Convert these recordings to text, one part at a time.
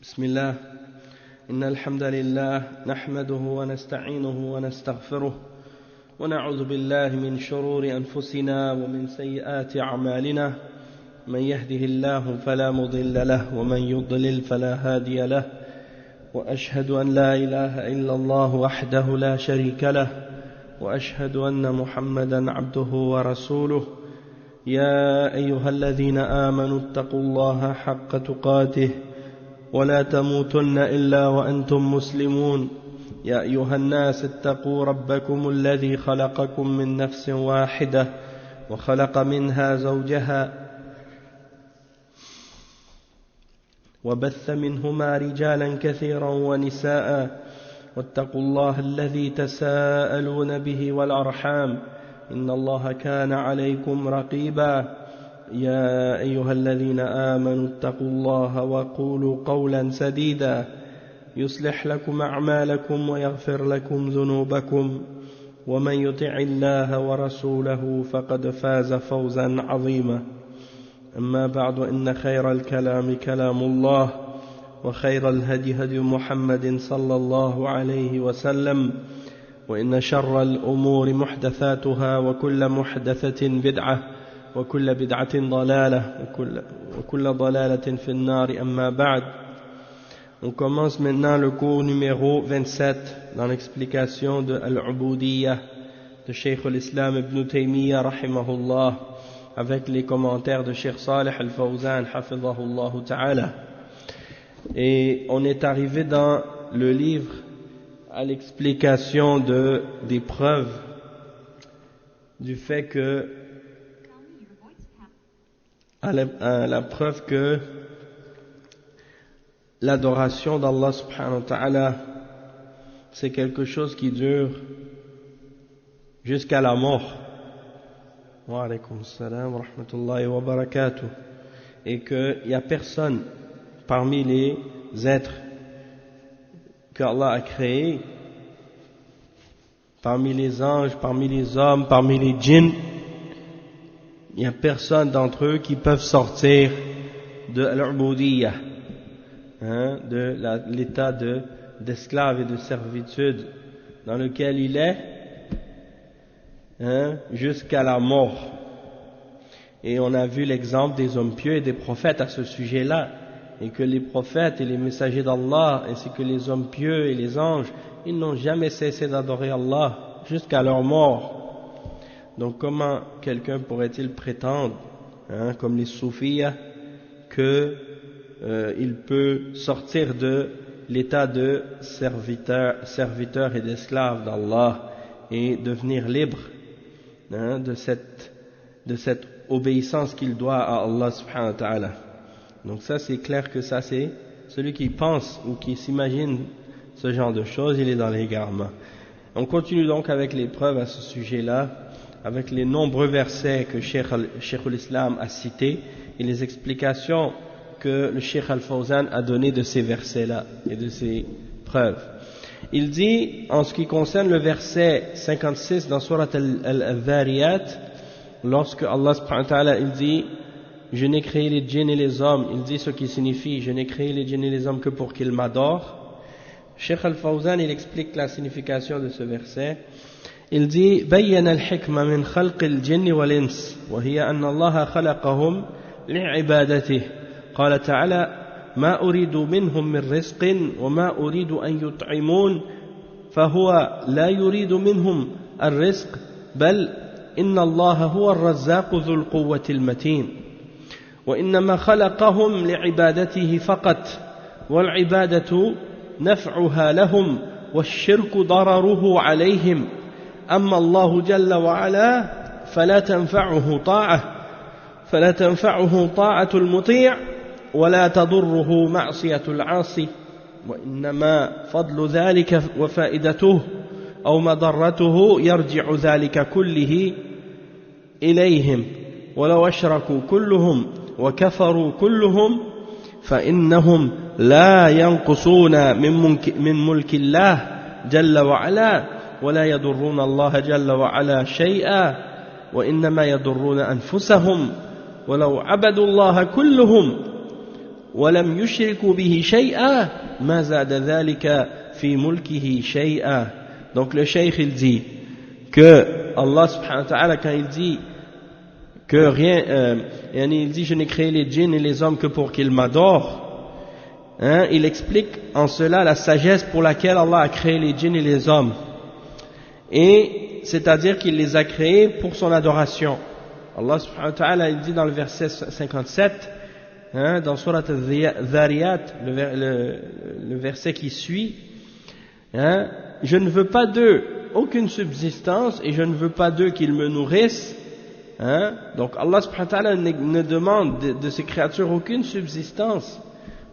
بسم الله إن الحمد لله نحمده ونستعينه ونستغفره ونعوذ بالله من شرور أنفسنا ومن سيئات أعمالنا من يهده الله فلا مضل له ومن يضلل فلا هادي له وأشهد أن لا إله إلا الله وحده لا شريك له وأشهد أن محمدا عبده ورسوله يا أيها الذين آمنوا اتقوا الله حق تقاته ولا تموتن إلا وأنتم مسلمون يا أيها الناس اتقوا ربكم الذي خلقكم من نفس واحدة وخلق منها زوجها وبث منهما رجالا كثيرا ونساء واتقوا الله الذي تساءلون به والأرحام إن الله كان عليكم رقيبا يا أيها الذين آمنوا اتقوا الله وقولوا قولا سديدا يصلح لكم أعمالكم ويغفر لكم ذنوبكم ومن يطع الله ورسوله فقد فاز فوزا عظيما أما بعد إن خير الكلام كلام الله وخير الهدي هدي محمد صلى الله عليه وسلم وإن شر الأمور محدثاتها وكل محدثة بدعة وكل بدعة ضلالة وكل ضلالة في النار أما بعد. On commence maintenant le cours numéro 27 dans l'explication de Al-Ubudiyya de Cheikh al-Islam Ibn Taymiyyah rahimahullah avec les commentaires de Cheikh Salih al-Fawzan hafidhahullah ta'ala. Et on est arrivé dans le livre à l'explication des preuves du fait que à la preuve que l'adoration d'Allah subhanahu wa ta'ala c'est quelque chose qui dure jusqu'à la mort. Wa alaykum assalam wa rahmatullahi wa barakatuh. Et qu'il n'y a personne parmi les êtres qu'Allah a créés, parmi les anges, parmi les hommes, parmi les djinns, il n'y a personne d'entre eux qui peuvent sortir de l'ubudiyya, de l'état d'esclave et de servitude dans lequel il est, jusqu'à la mort. Et on a vu l'exemple des hommes pieux et des prophètes à ce sujet-là, et que les prophètes et les messagers d'Allah, ainsi que les hommes pieux et les anges, ils n'ont jamais cessé d'adorer Allah jusqu'à leur mort. Donc comment quelqu'un pourrait-il prétendre, comme les soufis, qu'il peut sortir de l'état de serviteur et d'esclave d'Allah et devenir libre de cette obéissance qu'il doit à Allah subhanahu wa ta'ala. Donc ça c'est clair que ça c'est celui qui pense ou qui s'imagine ce genre de choses, il est dans l'égarement. On continue donc avec les preuves à ce sujet-là, avec les nombreux versets que Cheikh al-Islam a cités et les explications que le Cheikh al-Fawzan a données de ces versets-là et de ces preuves. Il dit, en ce qui concerne le verset 56 dans Surat al-Dhariyat, lorsque Allah subhanahu wa ta'ala il dit « Je n'ai créé les djinns et les hommes », il dit ce qui signifie « Je n'ai créé les djinns et les hommes que pour qu'ils m'adorent ». Cheikh al-Fawzan il explique la signification de ce verset. Il dit بين الحكمة من خلق الجن والإنس وهي أن الله خلقهم لعبادته قال تعالى ما أريد منهم من رزق وما أريد أن يطعمون فهو لا يريد منهم الرزق بل إن الله هو الرزاق ذو القوة المتين وإنما خلقهم لعبادته فقط والعبادة نفعها لهم والشرك ضرره عليهم أما الله جل وعلا فلا تنفعه طاعة المطيع ولا تضره معصية العاصي وإنما فضل ذلك وفائدته أو مضرته يرجع ذلك كله إليهم ولو أشركوا كلهم وكفروا كلهم فإنهم لا ينقصون من ملك الله جل وعلا ولا يضرون الله جل وعلا شيئا وإنما يضرون أنفسهم ولو عبدوا الله كلهم وَلَمْ يُشْرِكُوا بِهِ شَيْئًا مَا زَادَ ذَلِكَ فِي مُلْكِهِ شَيْئًا. Donc le cheikh il dit que Allah subhanahu wa ta'ala, quand il dit que rien, il dit je n'ai créé les djinns et les hommes que pour qu'ils m'adorent, il explique en cela la sagesse pour laquelle Allah a créé les djinns et les hommes, et c'est-à-dire qu'il les a créés pour son adoration. Allah subhanahu wa ta'ala il dit dans le verset 57, dans Surat al-Dhariyat, le verset qui suit, je ne veux pas d'eux aucune subsistance et je ne veux pas d'eux qu'ils me nourrissent. Donc Allah subhanahu wa ta'ala ne demande de ces créatures aucune subsistance.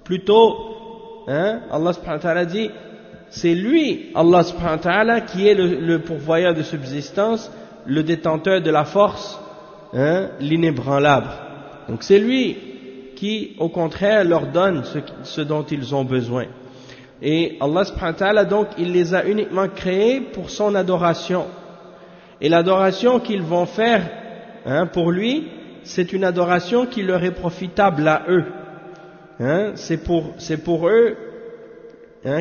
Plutôt, Allah subhanahu wa ta'ala dit, c'est lui, Allah subhanahu wa ta'ala, qui est le pourvoyeur de subsistance, le détenteur de la force, l'inébranlable. Donc c'est lui qui, au contraire, leur donne ce dont ils ont besoin. Et Allah subhanahu wa ta'ala, donc, il les a uniquement créés pour son adoration. Et l'adoration qu'ils vont faire pour lui, c'est une adoration qui leur est profitable à eux. C'est pour eux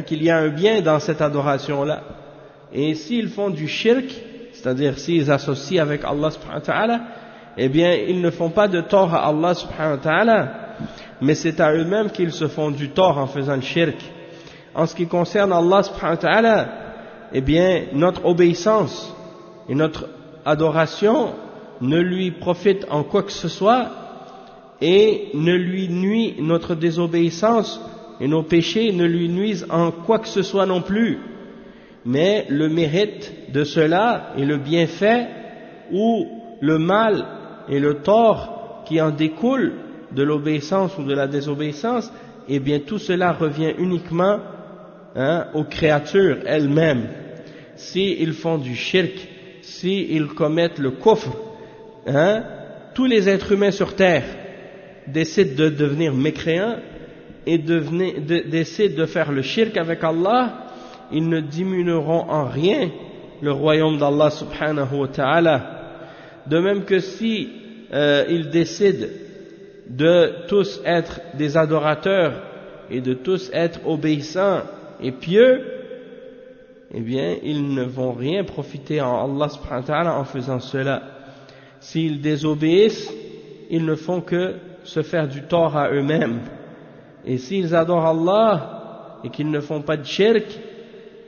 qu'il y a un bien dans cette adoration-là. Et s'ils font du shirk, c'est-à-dire s'ils associent avec Allah subhanahu wa ta'ala, eh bien, ils ne font pas de tort à Allah subhanahu wa ta'ala, mais c'est à eux-mêmes qu'ils se font du tort en faisant le shirk. En ce qui concerne Allah subhanahu wa ta'ala, eh bien, notre obéissance et notre adoration ne lui profitent en quoi que ce soit et ne lui nuit, notre désobéissance et nos péchés ne lui nuisent en quoi que ce soit non plus. Mais le mérite de cela et le bienfait ou le mal et le tort qui en découle de l'obéissance ou de la désobéissance, eh bien tout cela revient uniquement aux créatures elles-mêmes. S'ils font du shirk, s'ils commettent le kufr, tous les êtres humains sur terre décident de devenir mécréants et décident de faire le shirk avec Allah, ils ne diminueront en rien le royaume d'Allah subhanahu wa ta'ala. De même que si ils décident de tous être des adorateurs et de tous être obéissants et pieux, eh bien ils ne vont rien profiter en Allah subhanahu wa ta'ala en faisant cela. S'ils désobéissent, ils ne font que se faire du tort à eux-mêmes. Et s'ils adorent Allah et qu'ils ne font pas de shirk,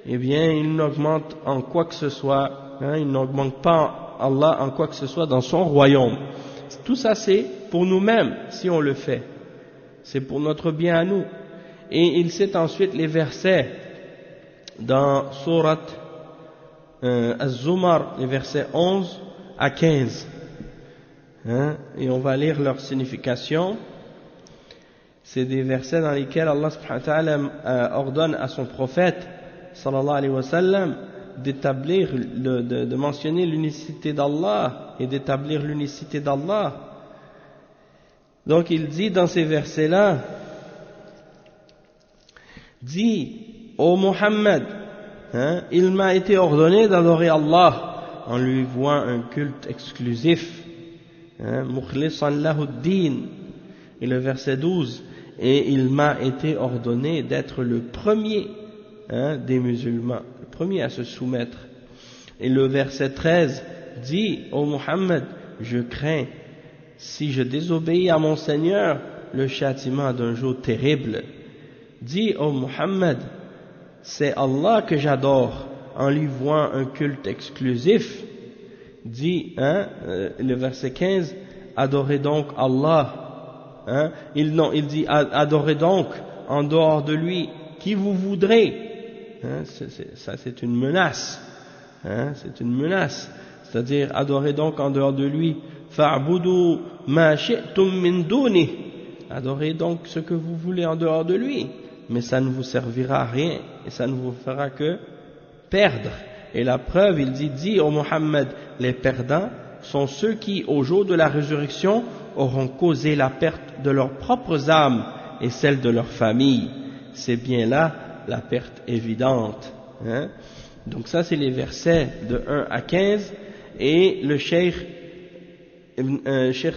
eh bien ils n'augmentent en quoi que ce soit, ils n'augmentent pas Allah en quoi que ce soit dans son royaume. Tout ça c'est pour nous-mêmes si on le fait, c'est pour notre bien à nous. Et il cite ensuite les versets dans Surat Az-Zumar, les versets 11 à 15, et on va lire leur signification. C'est des versets dans lesquels Allah subhanahu wa ta'ala ordonne à son prophète sallallahu alayhi wa sallam d'établir, de mentionner l'unicité d'Allah et d'établir l'unicité d'Allah. Donc il dit dans ces versets-là, dit, ô Muhammad, il m'a été ordonné d'adorer Allah en lui vouant un culte exclusif, mukhlisan lahu ad-din. Et le verset 12, et il m'a été ordonné d'être le premier des musulmans, le premier à se soumettre. Et le verset 13 dit, ô Muhammad, je crains, si je désobéis à mon Seigneur, le châtiment d'un jour terrible. Dis, ô Muhammad, c'est Allah que j'adore en lui vouant un culte exclusif. Dis, le verset 15, adorez donc Allah. Il dit, adorez donc en dehors de lui qui vous voudrez. Ça c'est une menace. C'est une menace. C'est-à-dire, adorez donc en dehors de lui. Fa'budu ma shi'tum min duni. Adorez donc ce que vous voulez en dehors de lui. Mais ça ne vous servira à rien et ça ne vous fera que perdre. Et la preuve, il dit au Muhammad, les perdants sont ceux qui, au jour de la résurrection, auront causé la perte de leurs propres âmes et celle de leur famille. C'est bien là la perte évidente. Donc ça, c'est les versets de 1 à 15. Et le Cheikh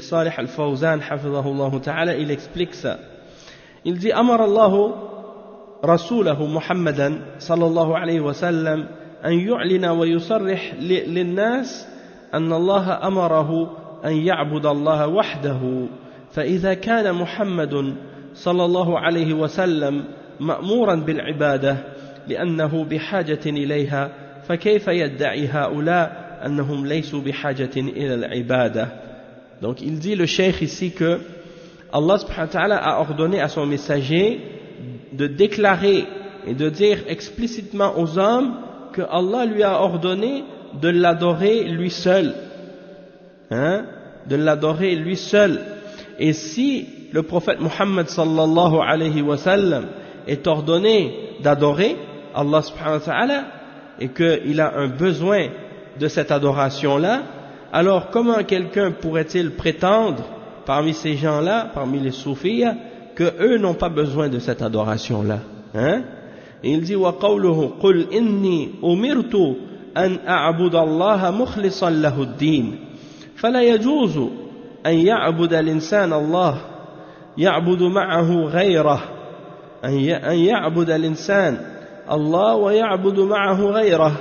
Salih Al-Fawzan, hafidhahullah ta'ala, il explique ça. Il dit أمر الله رسوله محمدا صلى الله عليه وسلم أن يعلن ويصرح للناس أن الله أمره أن يعبد الله وحده فإذا كان محمد صلى الله عليه وسلم مأمورا بالعبادة لأنه بحاجة إليها فكيف يدعي هؤلاء أنهم ليسوا بحاجة إلى العبادة. Donc il dit le cheikh ici que Allah subhanahu wa ta'ala a ordonné à son messager de déclarer et de dire explicitement aux hommes que Allah lui a ordonné de l'adorer lui seul, de l'adorer lui seul. Et si le prophète Muhammad sallallahu alayhi wa sallam est ordonné d'adorer Allah subhanahu wa ta'ala et qu'il a un besoin de cette adoration-là, alors comment quelqu'un pourrait-il prétendre parmi ces gens-là, parmi les soufis, que eux n'ont pas besoin de cette adoration-là, Et il dit وَقَوْلُهُ قُلْ إِنِّي أُمِرْتُ أَنْ أَعْبُدَ اللَّهَ مُخْلِصًا لَهُ الدِّينَ فَلَا يَجُوزُ أَنْ يَعْبُدَ الْإِنسَانَ اللَّهَ يَعْبُدُ مَعَهُ غَيْرَهُ أن يعبد الإنسان الله ويعبد معه غيره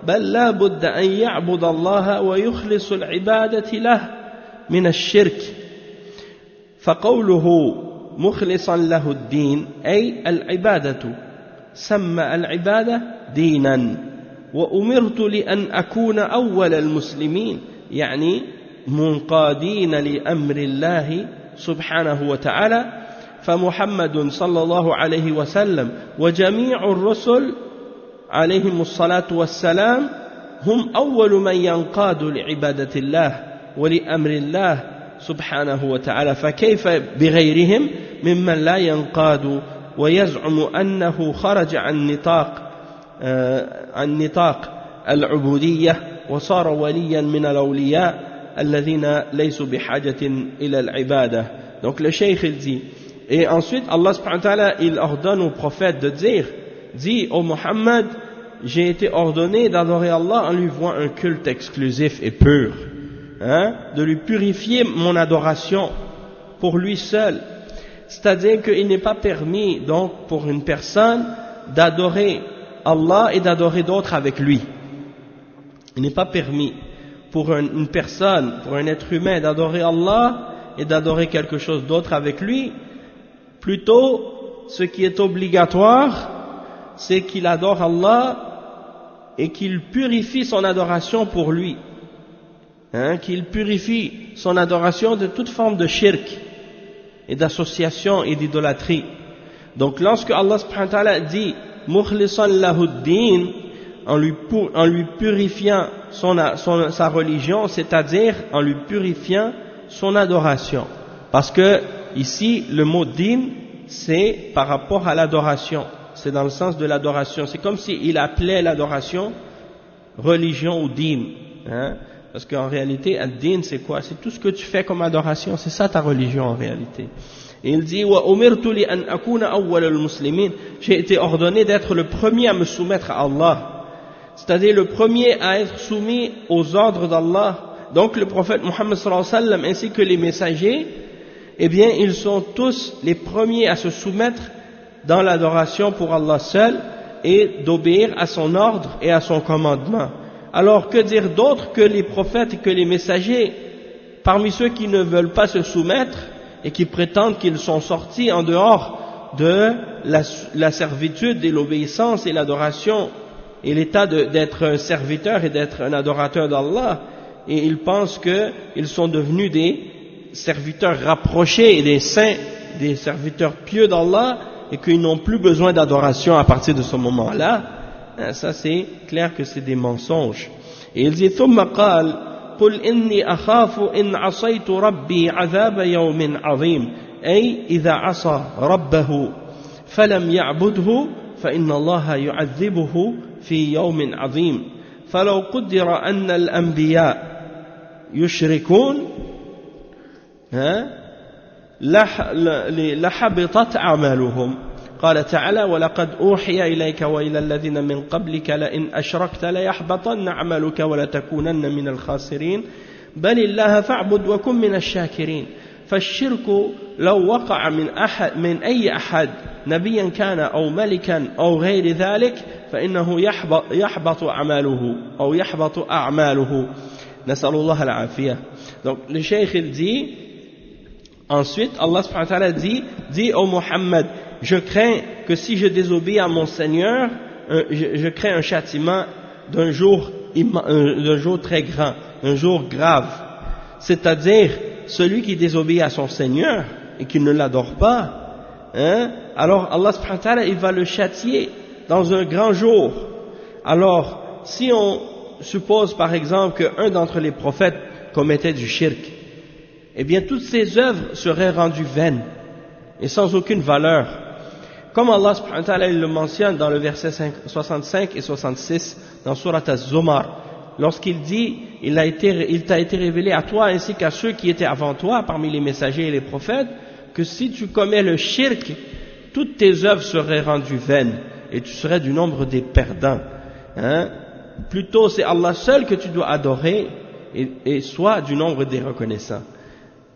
بل لا بد أن يعبد الله ويخلص العبادة له من الشرك فقوله مخلصا له الدين أي العبادة سمى العبادة دينا وأمرت لأن أكون أول المسلمين يعني منقادين لأمر الله سبحانه وتعالى فمحمد صلى الله عليه وسلم وجميع الرسل عليهم الصلاة والسلام هم أول من ينقاد لعبادة الله ولأمر الله سبحانه وتعالى فكيف بغيرهم ممن لا ينقاد ويزعم أنه خرج عن نطاق العبودية وصار وليا من الأولياء الذين ليسوا بحاجة إلى العبادة. Donc le cheikh il dit, et ensuite Allah subhanahu wa ta'ala il ordonne au prophète de dire, dis ô Muhammad, j'ai été ordonné d'adorer Allah en lui vouant un culte exclusif et pur, de lui purifier mon adoration pour lui seul. C'est-à-dire qu'il n'est pas permis donc pour une personne d'adorer Allah et d'adorer d'autres avec lui. Il n'est pas permis pour une personne, pour un être humain d'adorer Allah et d'adorer quelque chose d'autre avec lui. Plutôt, ce qui est obligatoire, c'est qu'il adore Allah et qu'il purifie son adoration pour lui. Qu'il purifie son adoration de toute forme de shirk et d'association et d'idolâtrie. Donc lorsque Allah subhanahu wa ta'ala dit « Mukhlisan lahuddin » en lui purifiant sa religion, c'est-à-dire en lui purifiant son adoration. Parce que ici, le mot din, c'est par rapport à l'adoration. C'est dans le sens de l'adoration. C'est comme s'il appelait l'adoration religion ou din. Parce qu'en réalité, ad-din, c'est quoi? C'est tout ce que tu fais comme adoration. C'est ça ta religion en réalité. Et il dit, وَأُمِرْتُ لِأَنْ أَكُونَ أَوَّلَ الْمُسْلِمِينَ. J'ai été ordonné d'être le premier à me soumettre à Allah. C'est-à-dire le premier à être soumis aux ordres d'Allah. Donc le prophète Muhammad sallallahu alayhi wa sallam ainsi que les messagers, eh bien ils sont tous les premiers à se soumettre dans l'adoration pour Allah seul et d'obéir à son ordre et à son commandement. Alors que dire d'autre que les prophètes et que les messagers, parmi ceux qui ne veulent pas se soumettre et qui prétendent qu'ils sont sortis en dehors de la servitude et l'obéissance et l'adoration et l'état d'être un serviteur et d'être un adorateur d'Allah, et ils pensent qu'ils sont devenus des serviteurs rapprochés et des saints, des serviteurs pieux d'Allah, et qu'ils n'ont plus besoin d'adoration à partir de ce moment-là. Ça c'est clair que c'est des mensonges. Et il dit ثم قال قل إني أخاف إن عصيت ربي عذاب يوم عظيم أي إذا عصى ربه فلم يعبده فإن الله يعذبه في يوم عظيم فلو قدر أن الأنبياء يشركون لحبطت أعمالهم. قال تعالى ولقد أوحي إليك وإلى الذين من قبلك لئن أشركت ليحبطن عملك ولتكونن من الخاسرين بل الله فاعبد وكن من الشاكرين. فالشرك لو وقع من أي أحد نبيا كان أو ملكا أو غير ذلك فإنه يحبط عمله أو يحبط أعماله نسأل الله العافية. Donc le cheikh il dit ensuite Allah subhanahu wa ta'ala dit au Muhammad, je crains que si je désobéis à mon Seigneur, je crains un châtiment d'un jour très grand, un jour grave, c'est-à-dire celui qui désobéit à son Seigneur et qui ne l'adore pas, alors Allah subhanahu wa ta'ala il va le châtier dans un grand jour. Alors si on suppose par exemple qu'un d'entre les prophètes commettait du shirk, eh bien toutes ses œuvres seraient rendues vaines et sans aucune valeur. Comme Allah subhanahu wa ta'ala il le mentionne dans le verset 65 et 66 dans Surat Az-Zumar, lorsqu'il dit il t'a été révélé à toi ainsi qu'à ceux qui étaient avant toi parmi les messagers et les prophètes que si tu commets le shirk, toutes tes œuvres seraient rendues vaines et tu serais du nombre des perdants. Plutôt c'est Allah seul que tu dois adorer et sois du nombre des reconnaissants.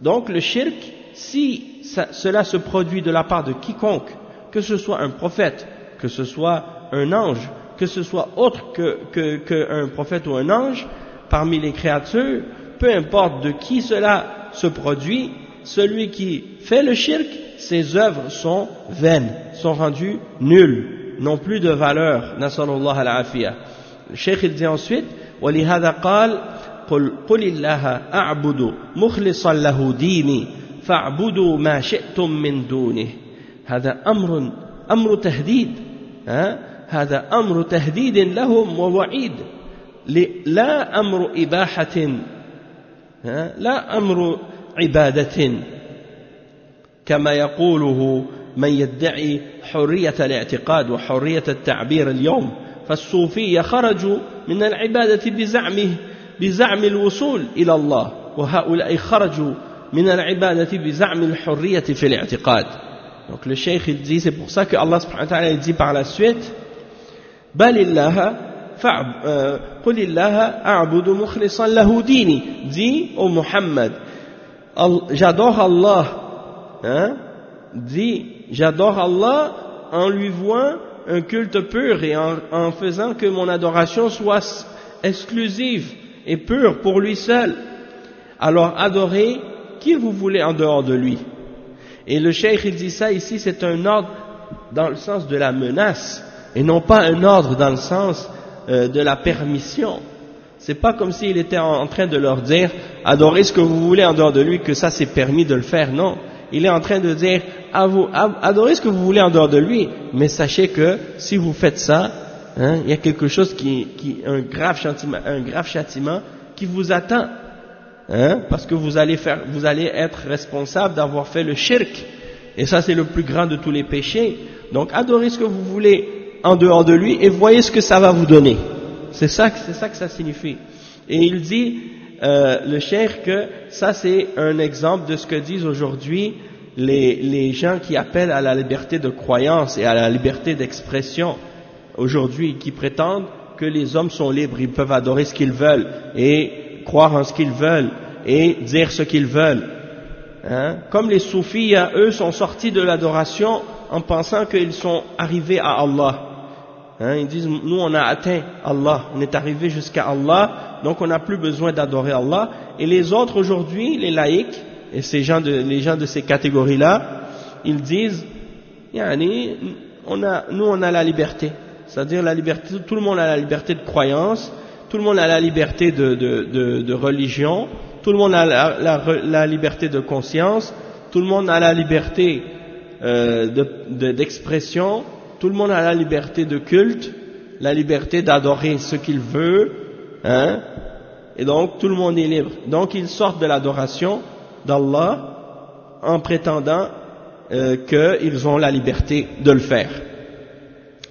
Donc le shirk, si cela se produit de la part de quiconque, que ce soit un prophète, que ce soit un ange, que ce soit autre qu'un prophète ou un ange, parmi les créatures, peu importe de qui cela se produit, celui qui fait le shirk, ses œuvres sont vaines, sont rendues nulles, n'ont plus de valeur. Nasallallahu al-afiyah. Le cheikh il dit ensuite, وَلِهَذَا قَالَ قُلِ اللَّهَ أَعْبُدُ مُخْلِصًا لَهُ دِينِي فَاعْبُدُوا مَا شِئْتُم مِّن دُونِهِ. هذا أمر تهديد، هذا أمر تهديد لهم ووعيد، لا أمر إباحة، لا أمر عبادة كما يقوله من يدعي حرية الاعتقاد وحرية التعبير اليوم. فالصوفية خرجوا من العبادة بزعم الوصول إلى الله، وهؤلاء خرجوا من العبادة بزعم الحرية في الاعتقاد. Donc le cheikh il dit, c'est pour ça que Allah subhanahu wa ta'ala il dit par la suite, balillaha qulillaha a'budu mukhlisan lahu dini, dit au Muhammad, j'adore Allah, dit j'adore Allah en lui vouant un culte pur et en faisant que mon adoration soit exclusive et pure pour lui seul. Alors adorez qui vous voulez en dehors de lui. Et le cheikh il dit ça ici, c'est un ordre dans le sens de la menace et non pas un ordre dans le sens de la permission. C'est pas comme s'il était en train de leur dire adorez ce que vous voulez en dehors de lui, que ça c'est permis de le faire. Non, il est en train de dire adorez ce que vous voulez en dehors de lui, mais sachez que si vous faites ça, il y a quelque chose un grave châtiment qui vous attend. Parce que vous allez être responsable d'avoir fait le shirk, et ça c'est le plus grand de tous les péchés. Donc adorez ce que vous voulez en dehors de lui et voyez ce que ça va vous donner. C'est ça que ça signifie. Et il dit le cheikh que ça c'est un exemple de ce que disent aujourd'hui les gens qui appellent à la liberté de croyance et à la liberté d'expression aujourd'hui, qui prétendent que les hommes sont libres, ils peuvent adorer ce qu'ils veulent et croire en ce qu'ils veulent et dire ce qu'ils veulent. Comme les soufis, eux sont sortis de l'adoration en pensant qu'ils sont arrivés à Allah. Ils disent nous on a atteint Allah, on est arrivé jusqu'à Allah, donc on n'a plus besoin d'adorer Allah. Et les autres aujourd'hui, les laïcs et les gens de ces catégories-là, ils disent nous on a la liberté, c'est-à-dire la liberté, tout le monde a la liberté de croyance, tout le monde a la liberté de religion, tout le monde a la liberté de conscience, tout le monde a la liberté d'expression, tout le monde a la liberté de culte, la liberté d'adorer ce qu'il veut, et donc tout le monde est libre. Donc ils sortent de l'adoration d'Allah en prétendant qu'ils ont la liberté de le faire.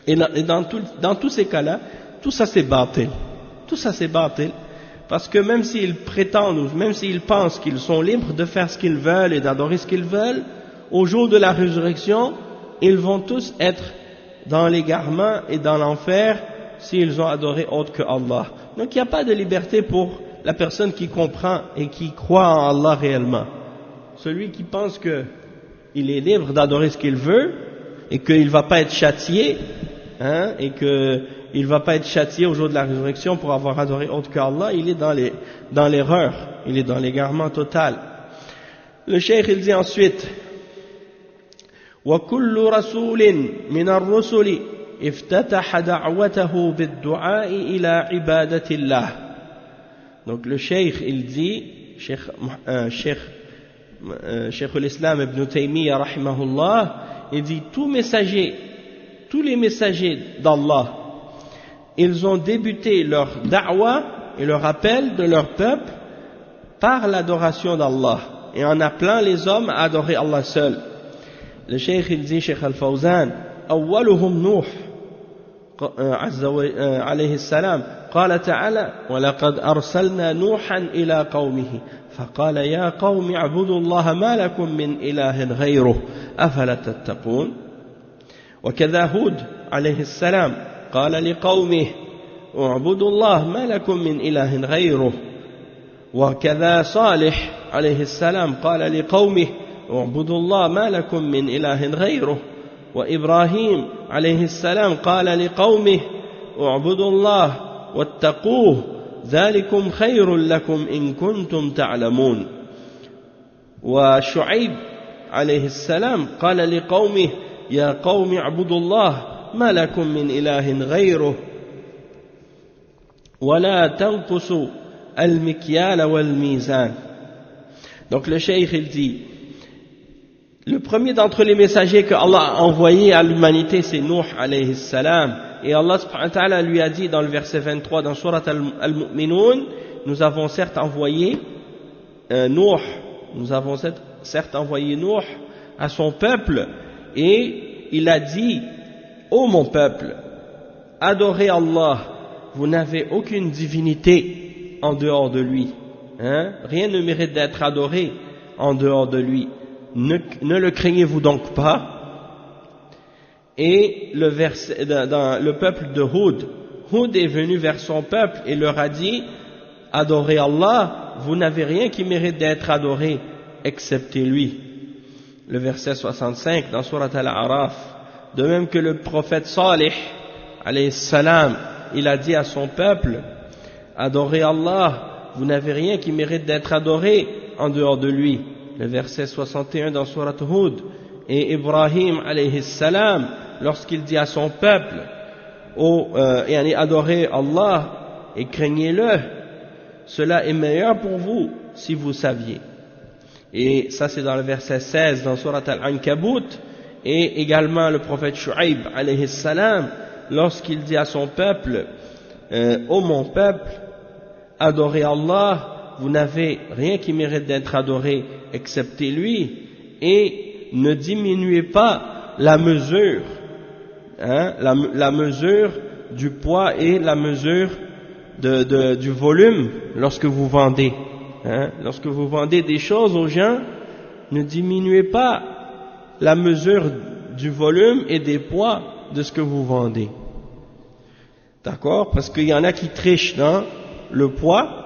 Et dans tous ces cas-là, tout ça c'est bâtil. Tout ça c'est bâtil, parce que même s'ils prétendent ou même s'ils pensent qu'ils sont libres de faire ce qu'ils veulent et d'adorer ce qu'ils veulent, au jour de la résurrection, ils vont tous être dans l'égarement et dans l'enfer s'ils ont adoré autre que Allah. Donc il n'y a pas de liberté pour la personne qui comprend et qui croit en Allah réellement. Celui qui pense que il est libre d'adorer ce qu'il veut et qu'il ne va pas être châtié, hein, et qu'il ne va pas être châtié au jour de la résurrection pour avoir adoré autre qu'Allah, il est dans l'erreur, il est dans l'égarement total. Le cheikh il dit ensuite وَكُلُّ رَسُولٍ مِنَ الرُّسُلِ افتتح دعوته بالدعاء إلى عبادة الله. Donc le cheikh il dit, cheikh l'Islam Ibn Taymiyyah rahimahullah, il dit tous les messagers d'Allah, ils ont débuté leur da'wa et leur appel de leur peuple par l'adoration d'Allah et en appelant les hommes à adorer Allah seul. Le cheikh il dit, Cheikh Al-Fawzan, أولهم نوح عليه السلام قال تعالى ولقد أرسلنا نوحا إلى قومه فقال يا قوم اعبدوا الله ما لكم من إله غيره أفلا تتقون. وكذا هود عليه السلام قال لقومه اعبدوا الله ما لكم من إله غيره. وكذا صالح عليه السلام قال لقومه اعبدوا الله ما لكم من إله غيره. وإبراهيم عليه السلام قال لقومه اعبدوا الله واتقوه ذلكم خير لكم إن كنتم تعلمون. وشعيب عليه السلام قال لقومه يا قوم اعبدوا الله ما لكم من إله غيره ولا تنقصوا المكيال والميزان. Donc le cheikh il dit, le premier d'entre les messagers que Allah a envoyé à l'humanité, c'est Nuh alayhi salam. Et Allah subhanahu wa ta'ala lui a dit dans le verset 23 dans Surat Al-Mu'minun, nous avons certes envoyé Nuh à son peuple, et il a dit, ô mon peuple, adorez Allah, vous n'avez aucune divinité en dehors de lui, hein? Rien ne mérite d'être adoré en dehors de lui. Ne le craignez-vous donc pas? Et dans le peuple de Hud est venu vers son peuple et leur a dit, adorez Allah, vous n'avez rien qui mérite d'être adoré excepté lui. Le verset 65 dans Surat Al-A'raf. De même que le prophète Salih alayhi salam, il a dit à son peuple, adorez Allah, vous n'avez rien qui mérite d'être adoré en dehors de lui. Le verset 61 dans Surat Hud. Et Ibrahim alayhi salam, lorsqu'il dit à son peuple, adorez Allah et craignez-le, cela est meilleur pour vous si vous saviez. Et ça c'est dans le verset 16 dans Surat Al-Ankabut. Et également le prophète Shu'aib alayhi salam, lorsqu'il dit à son peuple, ô mon peuple, adorez Allah, vous n'avez rien qui mérite d'être adoré excepté lui, et ne diminuez pas la mesure, hein, la mesure du poids et la mesure du volume lorsque vous vendez. Hein, lorsque vous vendez des choses aux gens, ne diminuez pas la mesure du volume et des poids de ce que vous vendez. D'accord? Parce qu'il y en a qui trichent dans le poids.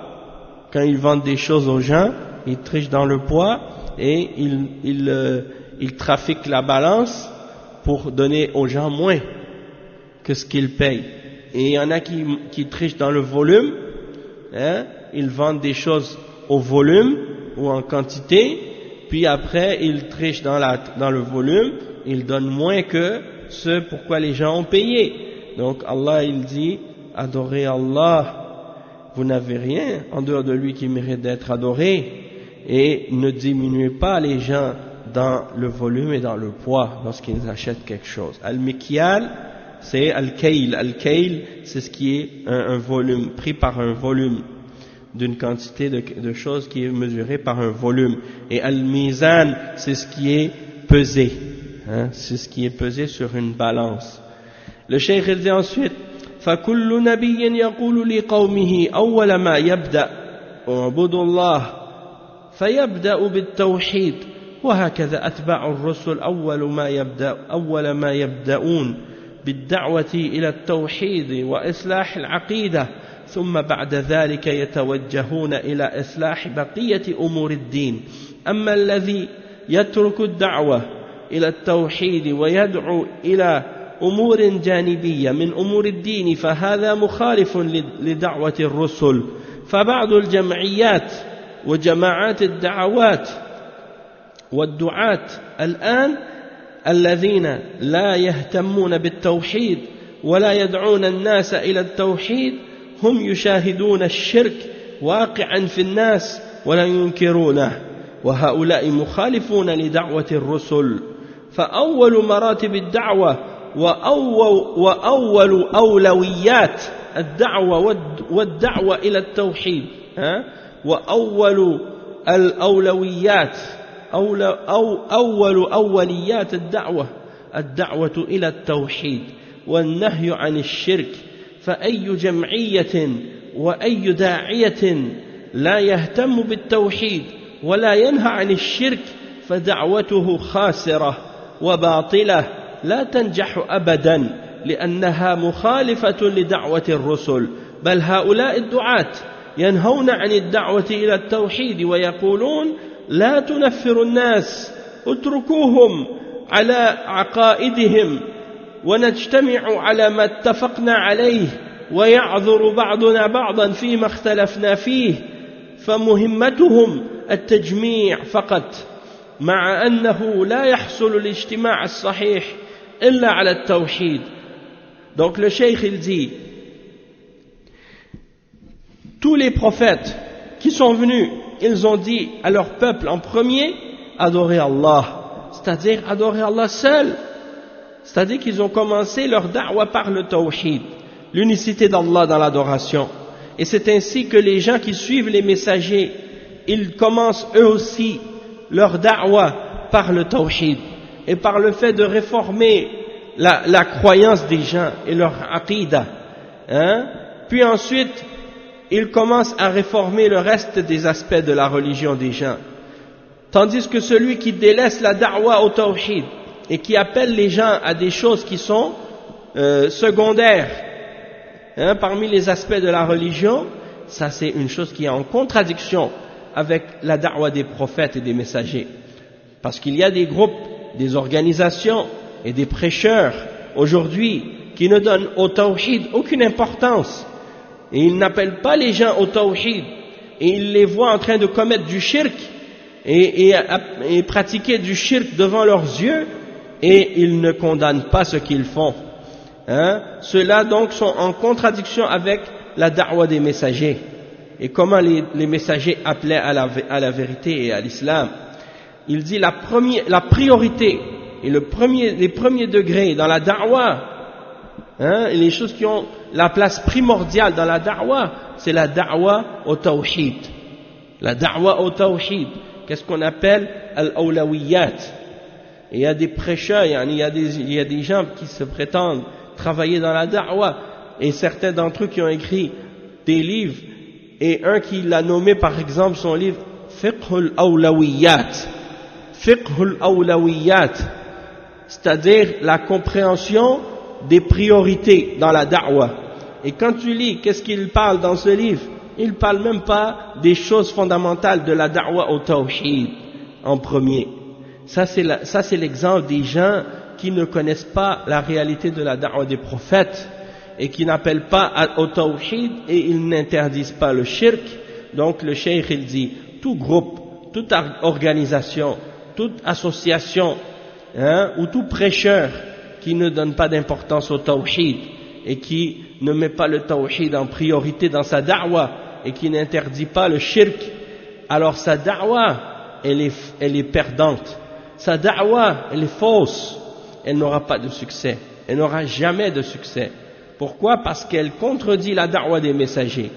Quand ils vendent des choses aux gens, ils trichent dans le poids et ils trafiquent la balance pour donner aux gens moins que ce qu'ils payent. Et il y en a qui trichent dans le volume, hein, ils vendent des choses au volume ou en quantité, puis après ils trichent dans le volume, ils donnent moins que ce pourquoi les gens ont payé. Donc Allah il dit, adorez Allah, vous n'avez rien en dehors de lui qui mérite d'être adoré, et ne diminuez pas les gens dans le volume et dans le poids lorsqu'ils achètent quelque chose. Al-Mikyal, c'est Al-Kayl. Al-Kayl, c'est ce qui est un volume, pris par un volume d'une quantité de choses qui est mesurée par un volume. Et Al-Mizan, c'est ce qui est pesé, hein, c'est ce qui est pesé sur une balance. Le cheikh il dit ensuite, فكل نبي يقول لقومه أول ما يبدأ اعبدوا الله فيبدأ بالتوحيد وهكذا أتباع الرسل أول ما يبدأون بالدعوة إلى التوحيد وإصلاح العقيدة ثم بعد ذلك يتوجهون إلى إصلاح بقية أمور الدين. أما الذي يترك الدعوة إلى التوحيد ويدعو إلى أمور جانبية من أمور الدين فهذا مخالف لدعوة الرسل. فبعض الجمعيات وجماعات الدعوات والدعاة الآن الذين لا يهتمون بالتوحيد ولا يدعون الناس إلى التوحيد هم يشاهدون الشرك واقعا في الناس ولا ينكرونه، وهؤلاء مخالفون لدعوة الرسل. فأول مراتب الدعوة وأول أولويات الدعوة والدعوة إلى التوحيد، وأول الأولويات أول أوليات الدعوة إلى التوحيد والنهي عن الشرك. فأي جمعية وأي داعية لا يهتم بالتوحيد ولا ينهى عن الشرك فدعوته خاسرة وباطلة لا تنجح أبدا، لأنها مخالفة لدعوة الرسل. بل هؤلاء الدعاة ينهون عن الدعوة إلى التوحيد ويقولون لا تنفروا الناس، اتركوهم على عقائدهم ونجتمع على ما اتفقنا عليه ويعذر بعضنا بعضا فيما اختلفنا فيه. فمهمتهم التجميع فقط، مع أنه لا يحصل الاجتماع الصحيح إلا على التوحيد. Donc le cheikh il dit, tous les prophètes qui sont venus, ils ont dit à leur peuple en premier, adorez Allah, c'est-à-dire adorer Allah seul. C'est-à-dire qu'ils ont commencé leur da'wah par le tawhid, l'unicité d'Allah dans l'adoration. Et c'est ainsi que les gens qui suivent les messagers, ils commencent eux aussi leur da'wah par le tawhid et par le fait de réformer la croyance des gens et leur aqidah. Puis ensuite, ils commencent à réformer le reste des aspects de la religion des gens. Tandis que celui qui délaisse la da'wah au tawhid et qui appelle les gens à des choses qui sont secondaires parmi les aspects de la religion, ça c'est une chose qui est en contradiction avec la da'wah des prophètes et des messagers. Parce qu'il y a des groupes, des organisations et des prêcheurs aujourd'hui qui ne donnent au tawhid aucune importance. Et ils n'appellent pas les gens au tawhid. Et ils les voient en train de commettre du shirk et pratiquer du shirk devant leurs yeux, et ils ne condamnent pas ce qu'ils font. Ceux-là donc sont en contradiction avec la da'wah des messagers. Et comment les messagers appelaient à la vérité et à l'islam. Il dit la priorité et les premiers degrés dans la da'wah, les choses qui ont la place primordiale dans la da'wah, c'est la da'wah au tawhid. La da'wah au tawhid, qu'est-ce qu'on appelle al-awlawiyat. Il y a des prêcheurs, il y a des gens qui se prétendent travailler dans la da'wah, et certains d'entre eux qui ont écrit des livres, et un qui l'a nommé par exemple son livre Fiqhul Awlawiyat, Fiqhul Awlawiyat, c'est-à-dire la compréhension des priorités dans la da'wah. Et quand tu lis, qu'est-ce qu'il parle dans ce livre? Il parle même pas des choses fondamentales de la da'wah au tawhid en premier. Ça c'est l'exemple des gens qui ne connaissent pas la réalité de la da'wah des prophètes et qui n'appellent pas au tawhid, et ils n'interdisent pas le shirk. Donc le cheikh il dit, tout groupe, toute organisation, toute association ou tout prêcheur qui ne donne pas d'importance au tawhid et qui ne met pas le tawhid en priorité dans sa da'wah et qui n'interdit pas le shirk, alors sa da'wah elle est perdante, sa da'wah elle est fausse, elle n'aura pas de succès, elle n'aura jamais de succès. Pourquoi? Parce qu'elle contredit la da'wah des messagers.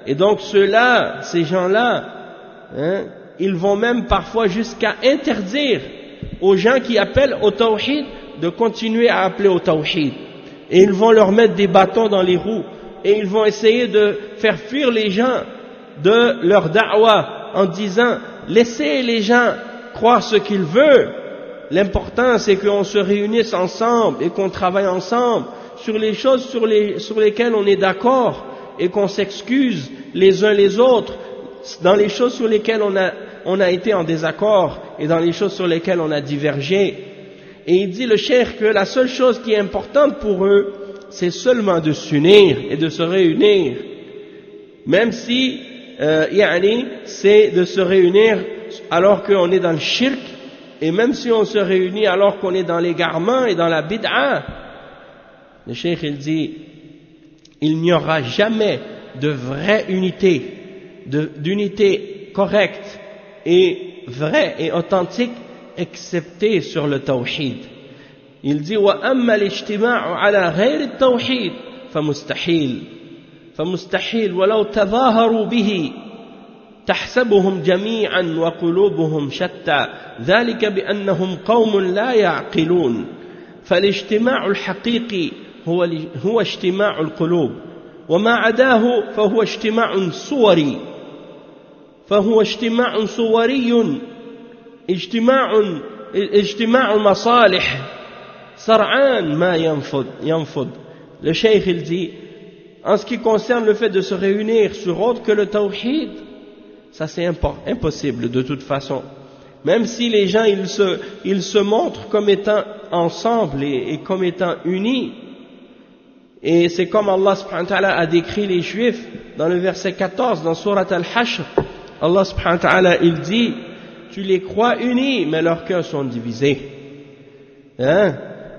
Et donc ceux-là, ces gens-là, ils vont même parfois jusqu'à interdire aux gens qui appellent au tawhid de continuer à appeler au tawhid. Et ils vont leur mettre des bâtons dans les roues, et ils vont essayer de faire fuir les gens de leur da'wah en disant laissez les gens croire ce qu'ils veulent, l'important c'est qu'on se réunisse ensemble et qu'on travaille ensemble sur les choses sur lesquelles on est d'accord, et qu'on s'excuse les uns les autres dans les choses sur lesquelles on a été en désaccord et dans les choses sur lesquelles on a divergé. Et il dit le cheikh que la seule chose qui est importante pour eux, c'est seulement de s'unir et de se réunir. Même si, c'est de se réunir alors qu'on est dans le shirk, et même si on se réunit alors qu'on est dans l'égarement et dans la bid'a. Le cheikh il dit, il n'y aura jamais de vraie unité, d'unité correcte et vraie et authentique, excepté sur le tawhid. Il dit وَأَمَّا الْاجْتِمَاعُ عَلَى غَيْرِ التَّوْحِيدِ فمستحيل ولو تظاهروا به تحسبهم جميعا وقلوبهم شتى ذلك بأنهم قوم لا يعقلون فالاجتماع الحقيقي هو اجتماع القلوب وما عداه فهو اجتماع صوري اجتماع مصالح سرعان ما ينفض. Le cheikh il dit, en ce qui concerne le fait de se réunir sur autre que le tawhid, ça c'est impossible de toute façon. Même si les gens ils se montrent comme étant ensemble et comme étant unis. Et c'est comme Allah subhanahu wa ta'ala a décrit les juifs dans le verset 14 dans Surat Al-Hashr. Allah subhanahu wa ta'ala il dit, tu les crois unis mais leurs cœurs sont divisés.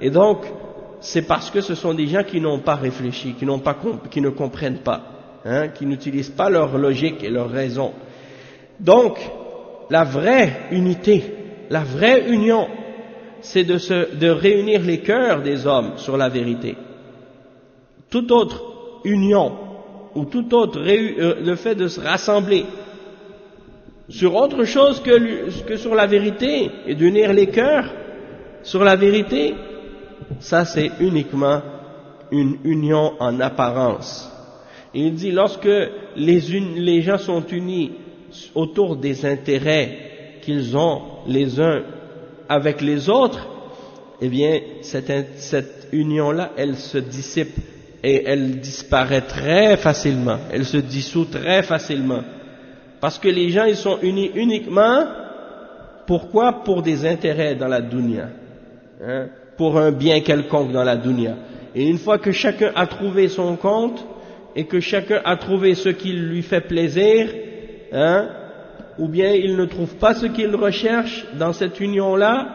Et donc c'est parce que ce sont des gens qui n'ont pas réfléchi, qui ne comprennent pas, qui n'utilisent pas leur logique et leur raison. Donc la vraie unité, la vraie union, c'est de réunir les cœurs des hommes sur la vérité. Toute autre union ou tout autre le fait de se rassembler sur autre chose que sur la vérité et d'unir les cœurs sur la vérité, ça c'est uniquement une union en apparence. Et il dit lorsque les gens sont unis autour des intérêts qu'ils ont les uns avec les autres, eh bien cette union-là, elle se dissipe et elle disparaît très facilement, elle se dissout très facilement. Parce que les gens ils sont unis uniquement, pourquoi? Pour des intérêts dans la dunya, pour un bien quelconque dans la dunya. Et une fois que chacun a trouvé son compte et que chacun a trouvé ce qui lui fait plaisir, ou bien il ne trouve pas ce qu'il recherche dans cette union-là,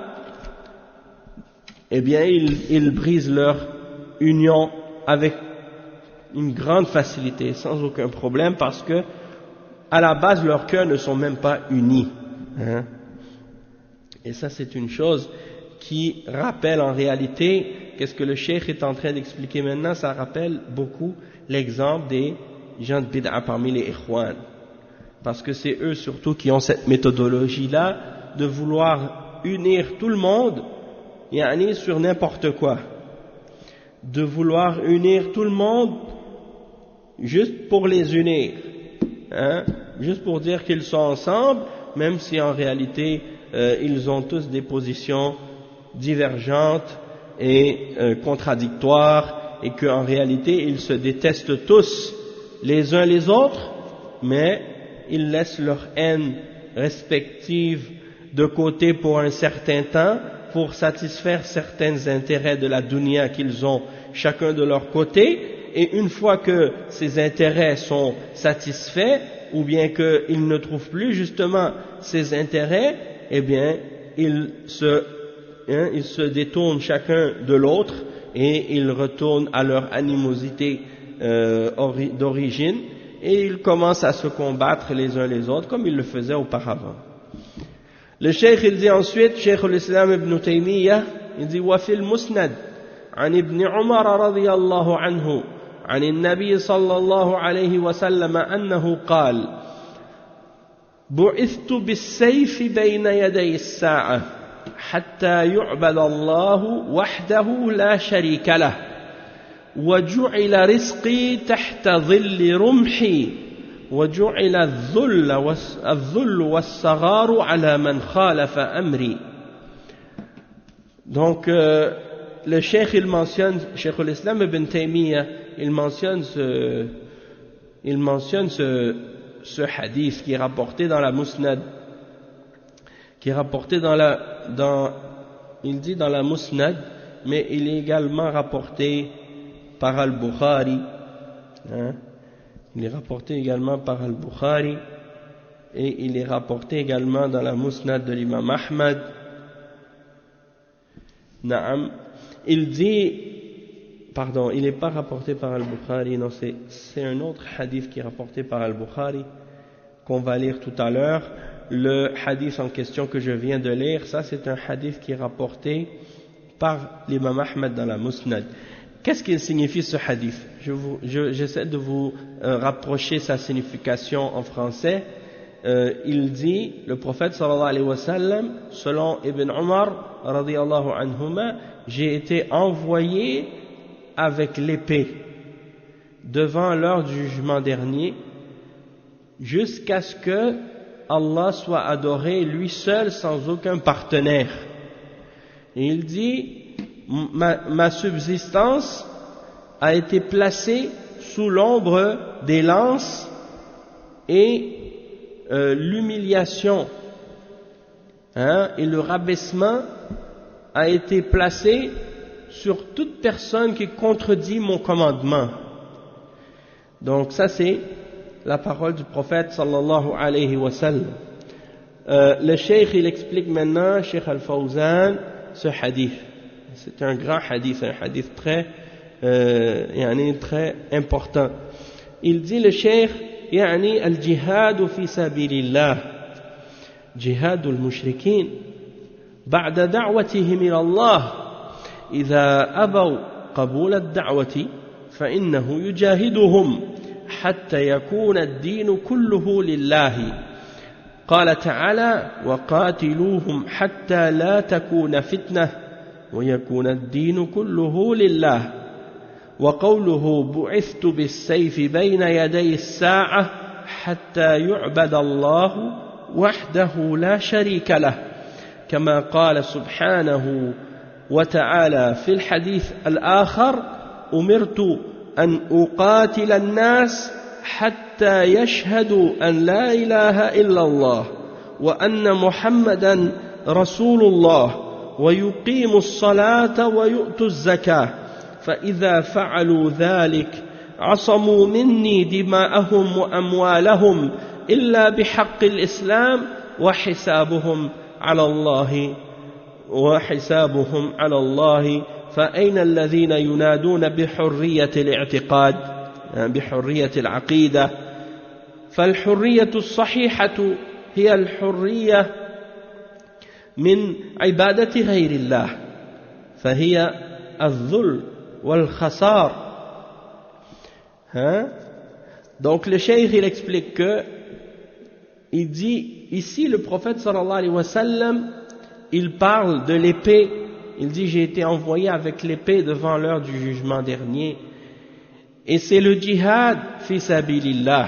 eh bien ils brisent leur union avec une grande facilité, sans aucun problème, parce que à la base leurs cœurs ne sont même pas unis. Et ça c'est une chose qui rappelle en réalité, qu'est-ce que le cheikh est en train d'expliquer maintenant, ça rappelle beaucoup l'exemple des gens de bid'a parmi les ikhwan. Parce que c'est eux surtout qui ont cette méthodologie-là de vouloir unir tout le monde, sur n'importe quoi. De vouloir unir tout le monde juste pour les unir. Juste pour dire qu'ils sont ensemble, même si en réalité ils ont tous des positions divergentes et contradictoires, et qu'en réalité ils se détestent tous les uns les autres, mais ils laissent leur haine respective de côté pour un certain temps pour satisfaire certains intérêts de la dunya qu'ils ont chacun de leur côté, et une fois que ces intérêts sont satisfaits, ou bien qu'ils ne trouvent plus justement ces intérêts, eh bien ils se détournent chacun de l'autre et ils retournent à leur animosité d'origine, et ils commencent à se combattre les uns les autres comme ils le faisaient auparavant. Le cheikh il dit ensuite, cheikh l'islam ibn Taymiyyah, il dit وفي المسند عن ابن عمر رضي الله عنه عن النبي صلى الله عليه وسلم أنه قال بعثت بالسيف بين يدي الساعة حتى يعبد الله وحده لا شريك له وجعل رزقي تحت ظل رمحي وجعل الذل والصغار على من خالف أمري. Donc le cheikh il mentionne, cheikh l'islam ibn Taymiyyah, il mentionne ce hadith qui est rapporté dans la Musnad qui est rapporté il dit dans la Musnad, mais il est également rapporté par Al-Bukhari, hein. Il est rapporté également par Al-Bukhari, et il est rapporté également dans la Musnad de l'imam Ahmad. Naam. Il n'est pas rapporté par Al-Bukhari, non, c'est un autre hadith qui est rapporté par Al-Bukhari, qu'on va lire tout à l'heure. Le hadith en question que je viens de lire, ça c'est un hadith qui est rapporté par l'imam Ahmad dans la Musnad. Qu'est-ce qu'il signifie ce hadith? J'essaie de vous rapprocher sa signification en français. Il dit, le prophète sallallahu alayhi wa sallam, selon Ibn Umar radiyallahu anhuma, j'ai été envoyé avec l'épée devant l'heure du jugement dernier, jusqu'à ce que Allah soit adoré lui seul sans aucun partenaire. Et il dit, ma subsistance a été placée sous l'ombre des lances et l'humiliation, et le rabaissement a été placé sur toute personne qui contredit mon commandement. Donc ça c'est la parole du prophète sallallahu alayhi wa sallam. Le cheikh il explique maintenant, Cheikh Al-Fawzan, ce hadith. C'est un grand hadith, un hadith très important. Il dit le cheikh, يعني الجهاد في سبيل الله جهاد المشركين بعد دعوتهم إلى الله إذا أبوا قبول الدعوة فإنه يجاهدهم حتى يكون الدين كله لله. قال تعالى وقاتلوهم حتى لا تكون فتنة ويكون الدين كله لله. وقوله بعثت بالسيف بين يدي الساعة حتى يعبد الله وحده لا شريك له كما قال سبحانه وتعالى في الحديث الآخر أمرت أن أقاتل الناس حتى يشهدوا أن لا إله إلا الله وأن محمدا رسول الله ويقيموا الصلاة ويؤتوا الزكاة فإذا فعلوا ذلك عصموا مني دماءهم وأموالهم إلا بحق الإسلام وحسابهم على الله فأين الذين ينادون بحرية الاعتقاد بحرية العقيدة؟ فالحرية الصحيحة هي الحرية من عبادة غير الله فهي الذل والخسار. Donc le cheikh il explique que il dit ici le prophète sallallahu alayhi wa sallam il parle de l'épée, il dit j'ai été envoyé avec l'épée devant l'heure du jugement dernier, et c'est le djihad fi sabilillah,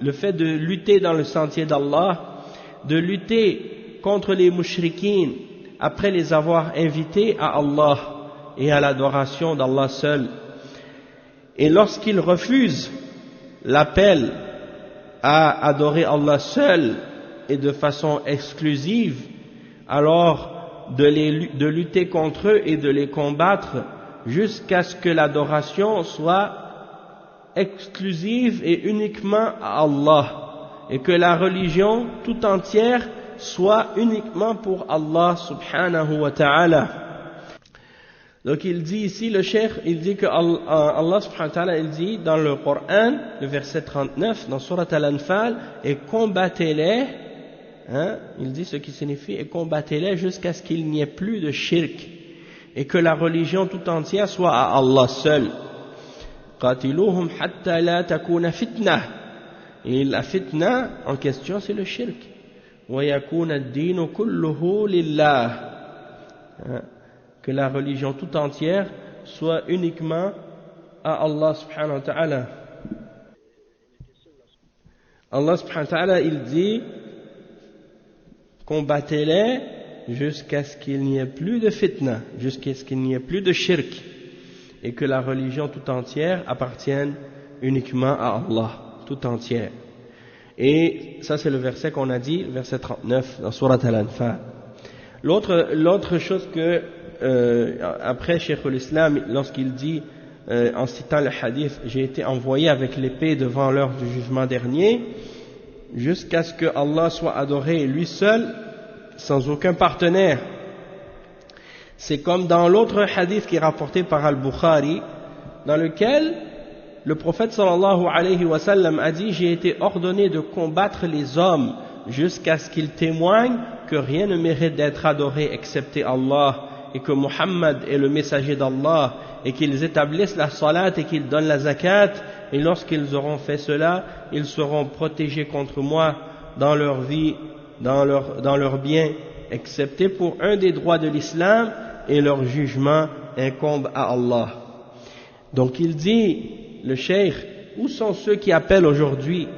le fait de lutter dans le sentier d'Allah, de lutter contre les mushrikines après les avoir invités à Allah et à l'adoration d'Allah seul. Et lorsqu'ils refusent l'appel à adorer Allah seul et de façon exclusive, alors de lutter contre eux et de les combattre jusqu'à ce que l'adoration soit exclusive et uniquement à Allah, et que la religion tout entière soit uniquement pour Allah subhanahu wa ta'ala. Donc il dit ici, le cheikh, il dit que Allah subhanahu wa ta'ala, il dit dans le Coran, le verset 39, dans Surat Al-Anfal, et combattez-les, il dit ce qui signifie, et combattez-les jusqu'à ce qu'il n'y ait plus de shirk, et que la religion tout entière soit à Allah seul. Qatiluhum hatta la takuna fitna. Et la fitna en question c'est le shirk. Wa yakuna ad-dinu kulluhu lillah. Que la religion tout entière soit uniquement à Allah subhanahu wa ta'ala. Allah subhanahu wa ta'ala il dit combattez-les jusqu'à ce qu'il n'y ait plus de fitna, jusqu'à ce qu'il n'y ait plus de shirk, et que la religion tout entière appartienne uniquement à Allah tout entière. Et ça c'est le verset qu'on a dit, le verset 39 dans Surat Al-Anfal. L'autre chose que après Cheikh al-Islam, lorsqu'il dit en citant le hadith, j'ai été envoyé avec l'épée devant l'heure du jugement dernier, jusqu'à ce que Allah soit adoré lui seul, sans aucun partenaire. C'est comme dans l'autre hadith qui est rapporté par Al-Bukhari, dans lequel le prophète sallallahu alayhi wa sallam a dit, j'ai été ordonné de combattre les hommes jusqu'à ce qu'ils témoignent que rien ne mérite d'être adoré excepté Allah, et que Muhammad est le messager d'Allah, et qu'ils établissent la salat et qu'ils donnent la zakat, et lorsqu'ils auront fait cela, ils seront protégés contre moi dans leur vie, dans leur bien, excepté pour un des droits de l'islam, et leur jugement incombe à Allah. Donc il dit, le cheikh, où sont ceux qui appellent aujourd'hui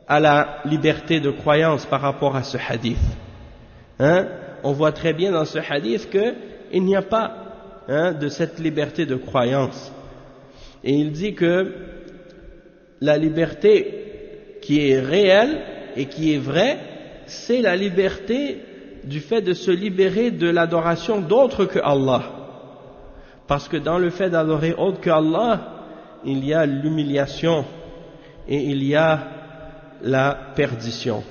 à la liberté de croyance par rapport à ce hadith? On voit très bien dans ce hadith qu'il n'y a pas de cette liberté de croyance. Et il dit que la liberté qui est réelle et qui est vraie, c'est la liberté du fait de se libérer de l'adoration d'autre que Allah. Parce que dans le fait d'adorer autre que Allah, il y a l'humiliation et il y a la perdition.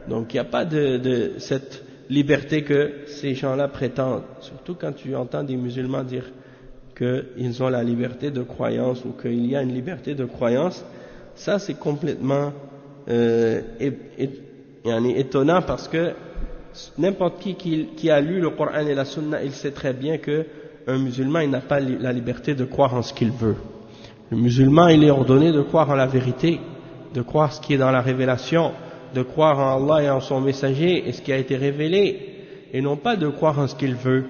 Donc il n'y a pas de cette liberté que ces gens-là prétendent. Surtout quand tu entends des musulmans dire qu'ils ont la liberté de croyance ou qu'il y a une liberté de croyance, ça c'est complètement étonnant, parce que n'importe qui a lu le Coran et la Sunna, il sait très bien qu'un musulman il n'a pas la liberté de croire en ce qu'il veut. Le musulman il est ordonné de croire en la vérité, de croire ce qui est dans la révélation, de croire en Allah et en son messager et ce qui a été révélé, et non pas de croire en ce qu'il veut.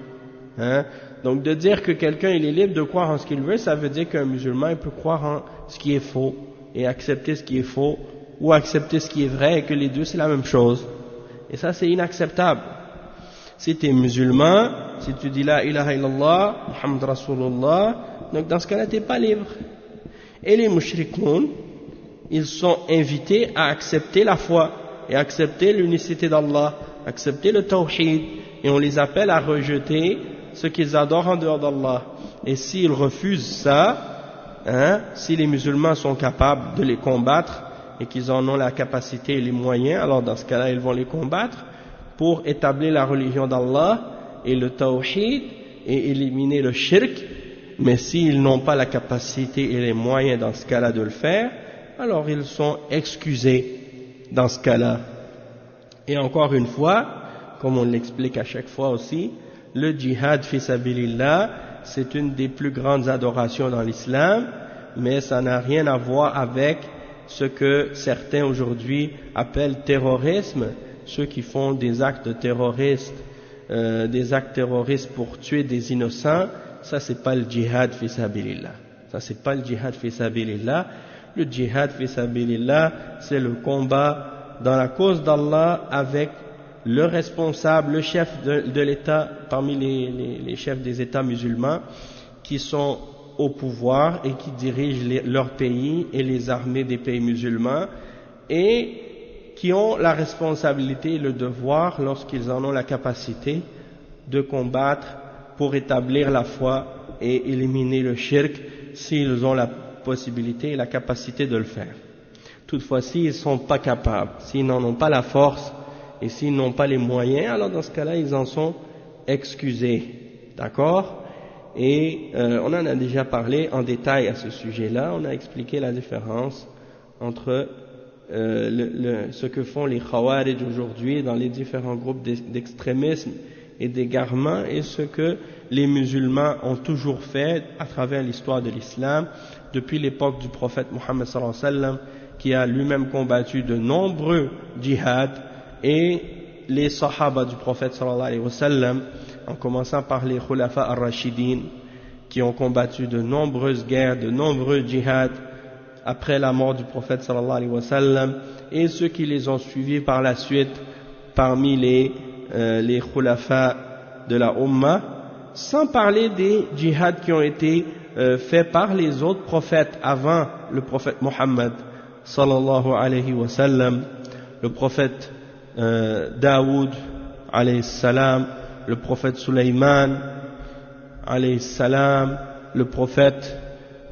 Donc de dire que quelqu'un il est libre de croire en ce qu'il veut, ça veut dire qu'un musulman il peut croire en ce qui est faux et accepter ce qui est faux, ou accepter ce qui est vrai, et que les deux c'est la même chose. Et ça c'est inacceptable. Si tu es musulman, si tu dis la ilaha illallah, Muhammad Rasulullah, donc dans ce cas-là tu n'es pas libre. Et les mushrikoun, ils sont invités à accepter la foi et accepter l'unicité d'Allah, accepter le tawhid, et on les appelle à rejeter ce qu'ils adorent en dehors d'Allah. Et s'ils refusent ça, si les musulmans sont capables de les combattre et qu'ils en ont la capacité et les moyens, alors dans ce cas-là ils vont les combattre pour établir la religion d'Allah et le tawhid et éliminer le shirk. Mais s'ils n'ont pas la capacité et les moyens dans ce cas-là de le faire, alors ils sont excusés dans ce cas-là. Et encore une fois, comme on l'explique à chaque fois aussi, le djihad fi sabilillah, c'est une des plus grandes adorations dans l'islam, mais ça n'a rien à voir avec ce que certains aujourd'hui appellent terrorisme, ceux qui font des actes terroristes, pour tuer des innocents. Ça c'est pas le djihad fi sabilillah. Ça c'est pas le djihad fi sabilillah. Le djihad fi sabilillah, c'est le combat dans la cause d'Allah avec le responsable, le chef de l'État, parmi les chefs des États musulmans, qui sont au pouvoir et qui dirigent leur pays et les armées des pays musulmans, et qui ont la responsabilité et le devoir, lorsqu'ils en ont la capacité, de combattre pour établir la foi et éliminer le shirk, s'ils ont la possibilité et la capacité de le faire. Toutefois, s'ils ne sont pas capables, s'ils n'en ont pas la force et s'ils n'ont pas les moyens, alors dans ce cas-là, ils en sont excusés. D'accord? Et on en a déjà parlé en détail à ce sujet-là. On a expliqué la différence entre ce que font les Khawarij aujourd'hui dans les différents groupes d'extrémisme et d'égarement, et ce que les musulmans ont toujours fait à travers l'histoire de l'islam, depuis l'époque du prophète Mohammed sallallahu alayhi wa sallam, qui a lui-même combattu de nombreux djihad, et les sahaba du prophète sallallahu alayhi wa sallam, en commençant par les khulafa ar-rashidin, qui ont combattu de nombreuses guerres, de nombreux djihad après la mort du prophète sallallahu alayhi wa sallam, et ceux qui les ont suivis par la suite parmi les khulafa de la Ummah, sans parler des djihad qui ont été faits par les autres prophètes avant le prophète Mohammed sallallahu alayhi wa sallam, le prophète Daoud alayhi salam, le prophète Sulayman alayhi salam, le prophète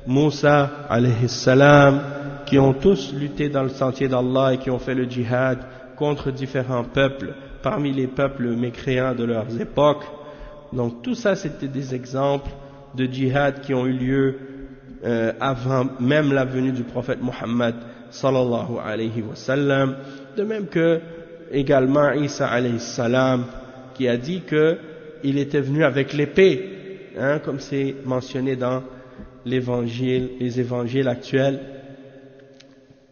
Moussa alayhi salam, qui ont tous lutté dans le sentier d'Allah et qui ont fait le djihad contre différents peuples parmi les peuples mécréants de leurs époques. Donc tout ça c'était des exemples de djihad qui ont eu lieu avant même la venue du prophète Muhammad sallallahu alayhi wa sallam. De même que également Isa alayhi salam qui a dit que il était venu avec l'épée, hein, comme c'est mentionné dans les évangiles actuels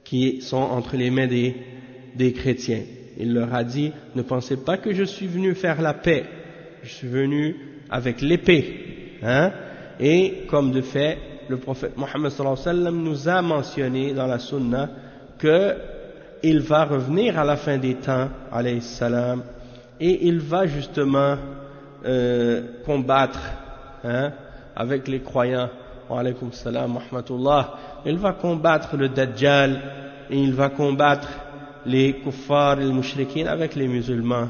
qui sont entre les mains des chrétiens. Il leur a dit, ne pensez pas que je suis venu faire la paix, je suis venu avec l'épée, hein. Et comme de fait, le prophète Mohammed sallallahu alayhi wa sallam nous a mentionné dans la sunna que il va revenir à la fin des temps, alayhi salam, et il va justement combattre, hein, avec les croyants, wa alaykum salam wa rahmatullah, il va combattre le Dajjal et il va combattre les kuffars et les mushrikines avec les musulmans,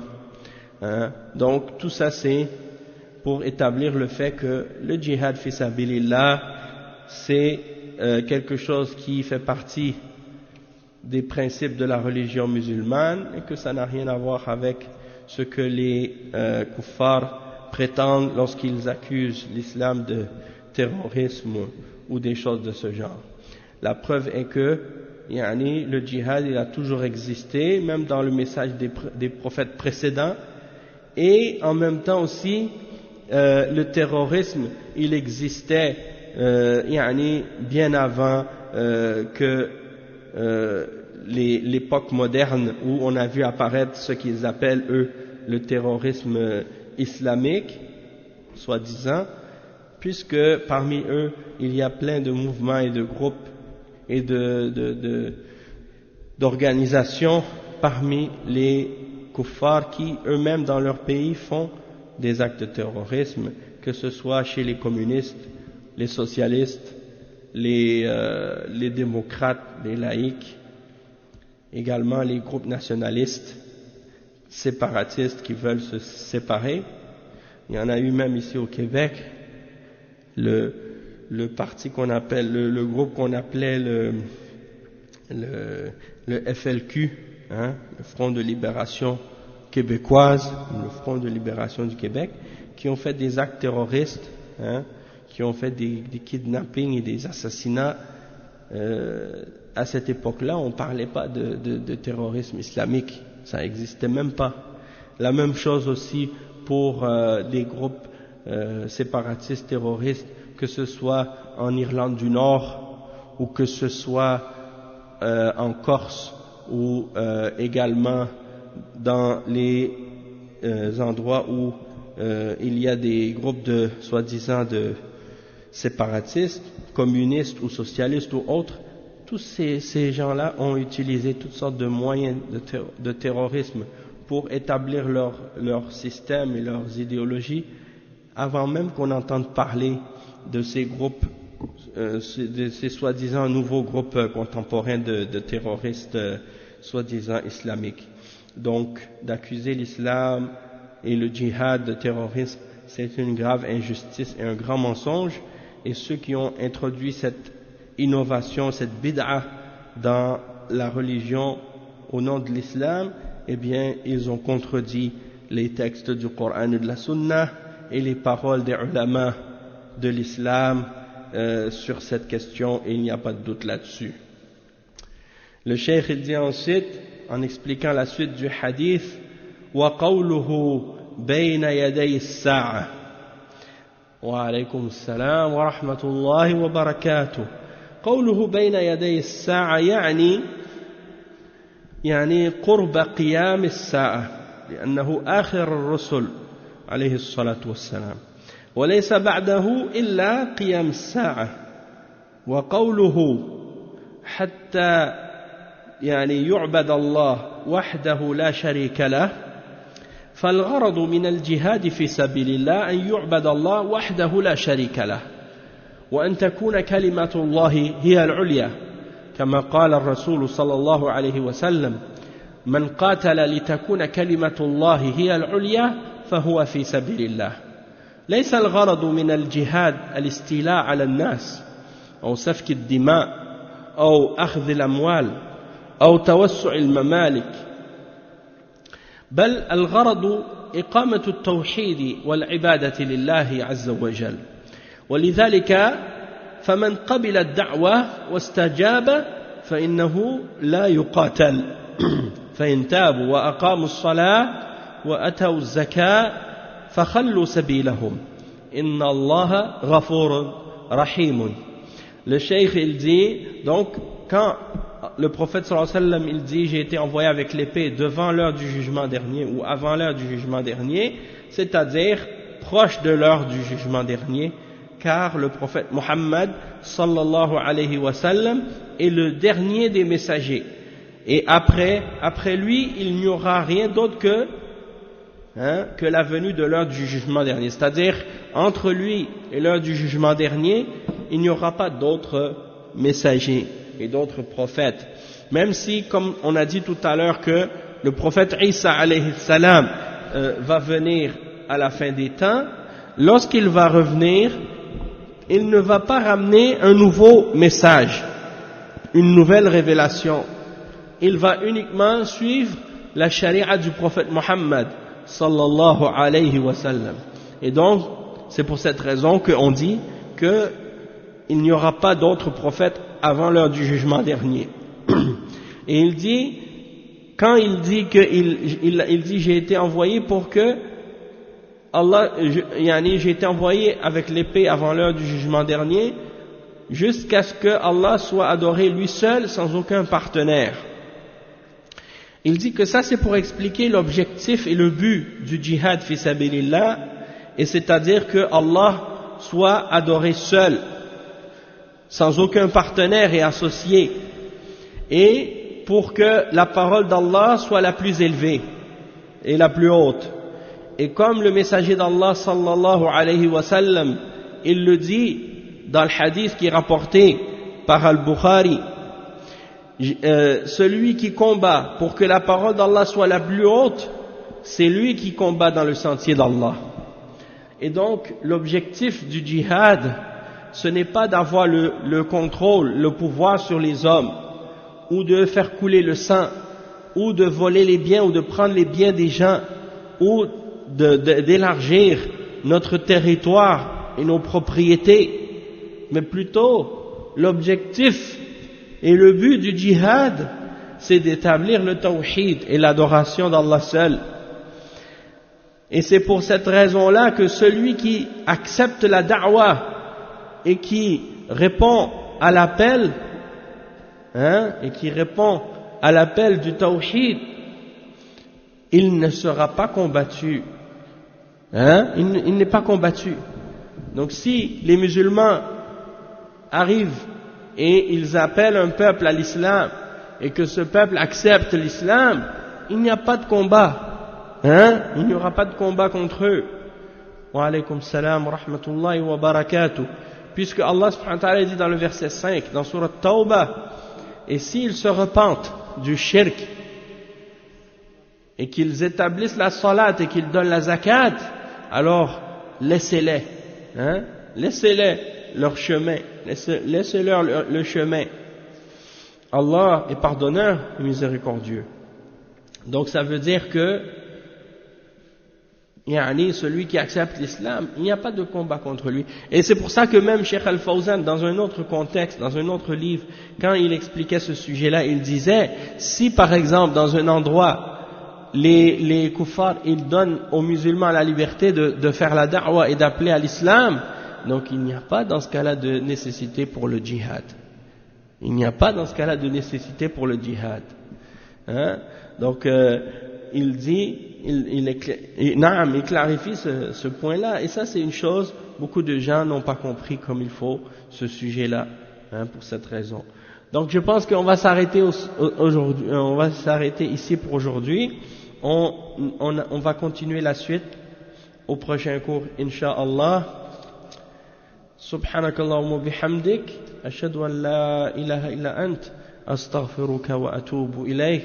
hein. Donc tout ça c'est pour établir le fait que le djihad fi sabilillah c'est quelque chose qui fait partie des principes de la religion musulmane et que ça n'a rien à voir avec ce que les kuffars prétendent lorsqu'ils accusent l'islam de terrorisme ou des choses de ce genre. La preuve est que le djihad il a toujours existé, même dans le message des prophètes précédents, et en même temps aussi le terrorisme il existait bien avant que l'époque moderne où on a vu apparaître ce qu'ils appellent eux le terrorisme islamique, soi-disant, puisque parmi eux il y a plein de mouvements et de groupes et d'organisations parmi les kuffars qui eux-mêmes dans leur pays font des actes de terrorisme, que ce soit chez les communistes, les socialistes, les démocrates, les laïcs, également les groupes nationalistes, séparatistes qui veulent se séparer. Il y en a eu même ici au Québec, le parti qu'on appelle, le groupe qu'on appelait le FLQ, hein, le Front de Libération Québécoise, le Front de Libération du Québec, qui ont fait des actes terroristes, hein, qui ont fait des kidnappings et des assassinats. À cette époque-là, on ne parlait pas de terrorisme islamique, ça n'existait même pas. La même chose aussi pour des groupes séparatistes terroristes, que ce soit en Irlande du Nord ou que ce soit en Corse ou également dans les endroits où il y a des groupes de soi-disant de séparatistes, communistes ou socialistes ou autres. Tous ces gens-là ont utilisé toutes sortes de moyens de terrorisme pour établir leur système et leurs idéologies avant même qu'on entende parler de ces groupes, de ces soi-disant nouveaux groupes contemporains de terroristes soi-disant islamiques. Donc d'accuser l'islam et le djihad de terrorisme, c'est une grave injustice et un grand mensonge, et ceux qui ont introduit cette innovation, cette bid'a dans la religion au nom de l'islam, eh bien ils ont contredit les textes du Coran et de la Sunna et les paroles des ulama de l'islam sur cette question, et il n'y a pas de doute là-dessus. Le cheikh il dit ensuite, en expliquant la suite du hadith, وَقَوْلُهُ بَيْنَ يَدَيِ السَّاعَةِ وعليكم السلام ورحمة الله وبركاته. قوله بين يدي الساعة يعني قرب قيام الساعة، لأنه آخر الرسل عليه الصلاة والسلام، وليس بعده إلا قيام الساعة. وقوله حتى يعبد الله وحده لا شريك له، فالغرض من الجهاد في سبيل الله أن يعبد الله وحده لا شريك له، وأن تكون كلمة الله هي العليا، كما قال الرسول صلى الله عليه وسلم من قاتل لتكون كلمة الله هي العليا فهو في سبيل الله. ليس الغرض من الجهاد الاستيلاء على الناس أو سفك الدماء أو أخذ الأموال أو توسع الممالك، بل الغرض إقامة التوحيد والعبادة لله عز وجل. ولذلك فمن قبل الدعوة واستجاب فإنه لا يقاتل فإن تابوا وأقاموا الصلاة وأتوا الزكاة فخلوا سبيلهم إن الله غفور رحيم. Le cheikh il dit donc quand le prophète sallallahu alayhi wa sallam il dit j'ai été envoyé avec l'épée devant l'heure du jugement dernier ou avant l'heure du jugement dernier, c'est-à-dire proche de l'heure du jugement dernier, car le prophète Muhammad sallallahu alayhi wa sallam est le dernier des messagers et après lui il n'y aura rien d'autre que la venue de l'heure du jugement dernier, c'est-à-dire entre lui et l'heure du jugement dernier il n'y aura pas d'autres messagers et d'autres prophètes, même si comme on a dit tout à l'heure que le prophète Isa alayhi salam va venir à la fin des temps. Lorsqu'il va revenir, il ne va pas ramener un nouveau message, une nouvelle révélation. Il va uniquement suivre la charia du prophète Muhammad sallallahu alayhi wa sallam. Et donc, c'est pour cette raison qu'on dit qu'il n'y aura pas d'autres prophètes avant l'heure du jugement dernier. Et il dit, quand il dit il dit j'ai été envoyé pour que j'ai été envoyé avec l'épée avant l'heure du jugement dernier, jusqu'à ce que Allah soit adoré lui seul, sans aucun partenaire. Il dit que ça c'est pour expliquer l'objectif et le but du djihad fi sabilillah, et c'est-à-dire que Allah soit adoré seul, sans aucun partenaire et associé, et pour que la parole d'Allah soit la plus élevée et la plus haute. Et comme le messager d'Allah sallallahu alayhi wa sallam, il le dit dans le hadith qui est rapporté par Al-Bukhari, celui qui combat pour que la parole d'Allah soit la plus haute, c'est lui qui combat dans le sentier d'Allah. Et donc l'objectif du djihad, ce n'est pas d'avoir le contrôle, le pouvoir sur les hommes, ou de faire couler le sang, ou de voler les biens, ou de prendre les biens des gens, ou d'élargir notre territoire et nos propriétés, mais plutôt l'objectif et le but du djihad, c'est d'établir le tawhid et l'adoration d'Allah seul. Et c'est pour cette raison-là que celui qui accepte la da'wah et qui répond à l'appel, du tawhid, il ne sera pas combattu. Il n'est pas combattu. Donc si les musulmans arrivent et ils appellent un peuple à l'islam et que ce peuple accepte l'islam, il n'y a pas de combat. Il n'y aura pas de combat contre eux. Wa alaykum salam wa rahmatullahi wa barakatuh. Puisque Allah subhanahu wa ta'ala dit dans le verset 5 dans Surat Tawbah, et s'ils se repentent du shirk et qu'ils établissent la salat et qu'ils donnent la zakat, alors laissez-les, laissez-les leur chemin, laissez-leur le chemin. Allah est pardonneur et miséricordieux. Donc ça veut dire que celui qui accepte l'islam, il n'y a pas de combat contre lui. Et c'est pour ça que même Cheikh Al-Fawzan, dans un autre contexte, dans un autre livre, quand il expliquait ce sujet-là, il disait, si par exemple dans un endroit, les kuffars, ils donnent aux musulmans la liberté de faire la da'wah et d'appeler à l'islam, donc il n'y a pas dans ce cas-là de nécessité pour le djihad. Il n'y a pas dans ce cas-là de nécessité pour le djihad. Donc il dit, il clarifie ce point-là, et ça c'est une chose, beaucoup de gens n'ont pas compris comme il faut ce sujet-là, pour cette raison. Donc je pense qu'on va s'arrêter aujourd'hui, on va s'arrêter ici pour aujourd'hui. On va continuer la suite au prochain cours, Inch'Allah. Subhanakallahumma bihamdik, ashhadu an la ilaha illa ant, أستغفرك وأتوب إليك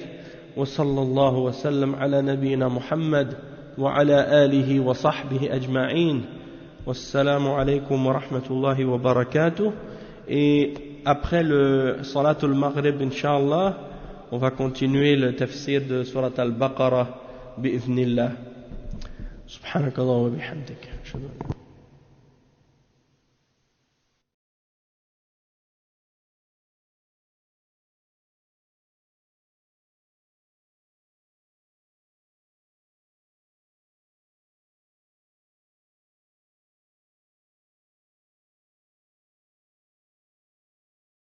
وصلى الله وسلم على نبينا محمد وعلى آله وصحبه أجمعين والسلام عليكم ورحمة الله وبركاته. Et après le Salatul Maghrib, Inch'Allah, on va continuer le tafsir de Surat Al-Baqarah bi'idhnillah. Subhanakallah wa bihamdik.